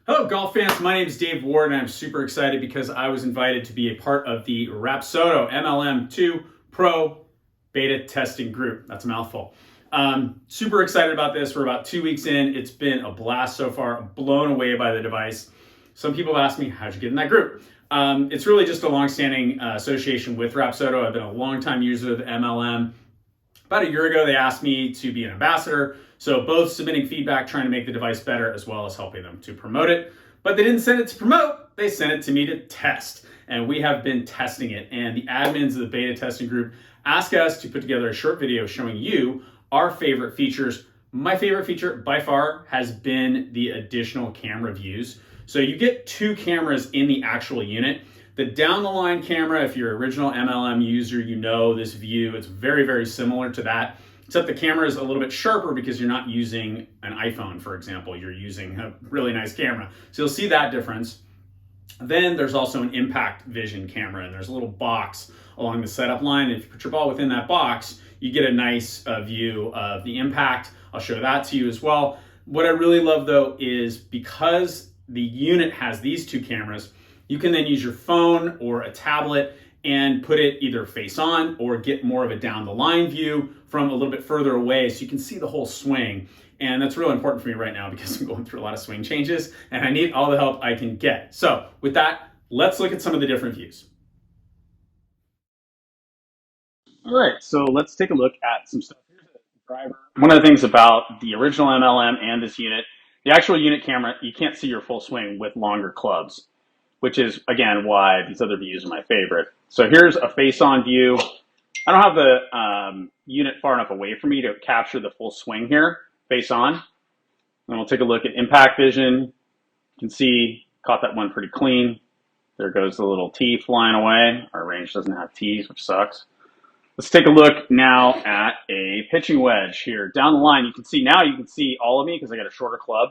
Hello, golf fans. My name is Dave Ward, and I'm super excited because I was invited to be a part of the Rapsodo MLM2 Pro beta testing group. That's a mouthful. Super excited about this. We're about 2 weeks in. It's been a blast so far. I'm blown away by the device. Some people have asked me, how'd you get in that group? It's really just a long-standing association with Rapsodo. I've been a long-time user of the MLM. About a year ago, they asked me to be an ambassador. So both submitting feedback, trying to make the device better, as well as helping them to promote it. But they didn't send it to promote, they sent it to me to test. And we have been testing it. And the admins of the beta testing group asked us to put together a short video showing you our favorite features. My favorite feature by far has been the additional camera views. So you get 2 cameras in the actual unit. The down the line camera, if you're an original MLM user, you know this view. It's very, very similar to that, except the camera is a little bit sharper because you're not using an iPhone, for example. You're using a really nice camera. So you'll see that difference. Then there's also an impact vision camera, and there's a little box along the setup line. If you put your ball within that box, you get a nice view of the impact. I'll show that to you as well. What I really love though is because the unit has these 2 cameras, you can then use your phone or a tablet and put it either face on or get more of a down the line view from a little bit further away so you can see the whole swing. And that's really important for me right now because I'm going through a lot of swing changes and I need all the help I can get. So with that, let's look at some of the different views. All right, so let's take a look at some stuff. Here's a driver. One of the things about the original MLM and this unit, the actual unit camera, you can't see your full swing with longer clubs, which is, again, why these other views are my favorite. So here's a face-on view. I don't have the unit far enough away from me to capture the full swing here, face-on. And we'll take a look at impact vision. You can see, caught that one pretty clean. There goes the little tee flying away. Our range doesn't have tees, which sucks. Let's take a look now at a pitching wedge here. Down the line, you can see all of me because I got a shorter club.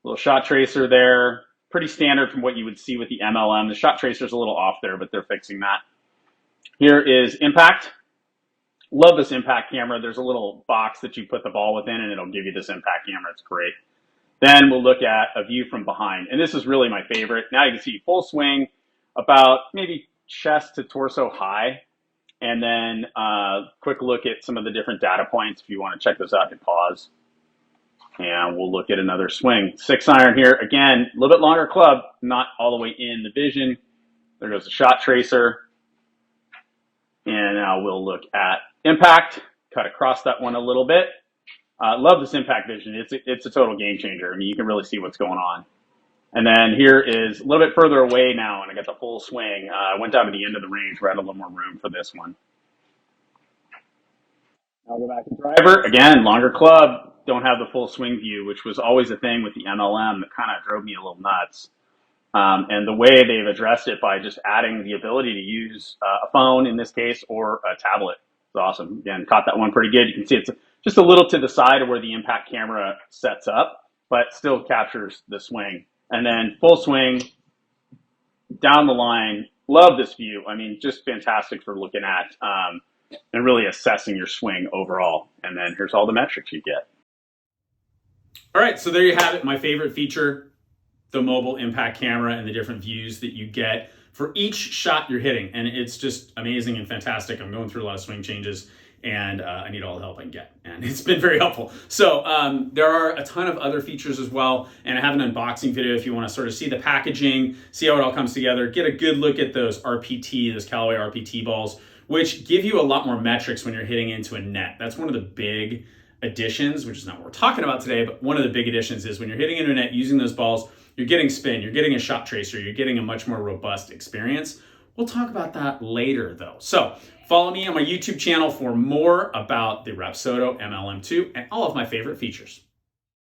Little shot tracer there. Pretty standard from what you would see with the MLM. The shot tracer is a little off there, but they're fixing that. Here is impact. Love this impact camera. There's a little box that you put the ball within and it'll give you this impact camera. It's great. Then we'll look at a view from behind. And this is really my favorite. Now you can see full swing, about maybe chest to torso high. And then quick look at some of the different data points. If you want to check those out, hit pause. And we'll look at another swing. 6-iron here. Again, a little bit longer club, not all the way in the vision. There goes the shot tracer. And now we'll look at impact. Cut across that one a little bit. Love this impact vision. It's a total game changer. I mean, you can really see what's going on. And then here is a little bit further away now, and I got the full swing. I went down to the end of the range where I had a little more room for this one. I'll go back to driver. Again, longer club. Don't have the full swing view, which was always a thing with the MLM that kind of drove me a little nuts. And the way they've addressed it by just adding the ability to use a phone in this case or a tablet is awesome. Again, caught that one pretty good. You can see it's just a little to the side of where the impact camera sets up, but still captures the swing. And then full swing, down the line. Love this view. I mean, just fantastic for looking at and really assessing your swing overall. And then here's all the metrics you get. All right, so there you have it. My favorite feature, the mobile impact camera and the different views that you get for each shot you're hitting. And it's just amazing and fantastic. I'm going through a lot of swing changes and I need all the help I can get. And it's been very helpful. So there are a ton of other features as well. And I have an unboxing video if you want to sort of see the packaging, see how it all comes together, get a good look at those RPT, those Callaway RPT balls, which give you a lot more metrics when you're hitting into a net. That's one of the big additions, which is not what we're talking about today, but one of the big additions is when you're hitting into a net using those balls, you're getting spin, you're getting a shot tracer, you're getting a much more robust experience. We'll talk about that later though. So follow me on my YouTube channel for more about the Rapsodo MLM2 and all of my favorite features.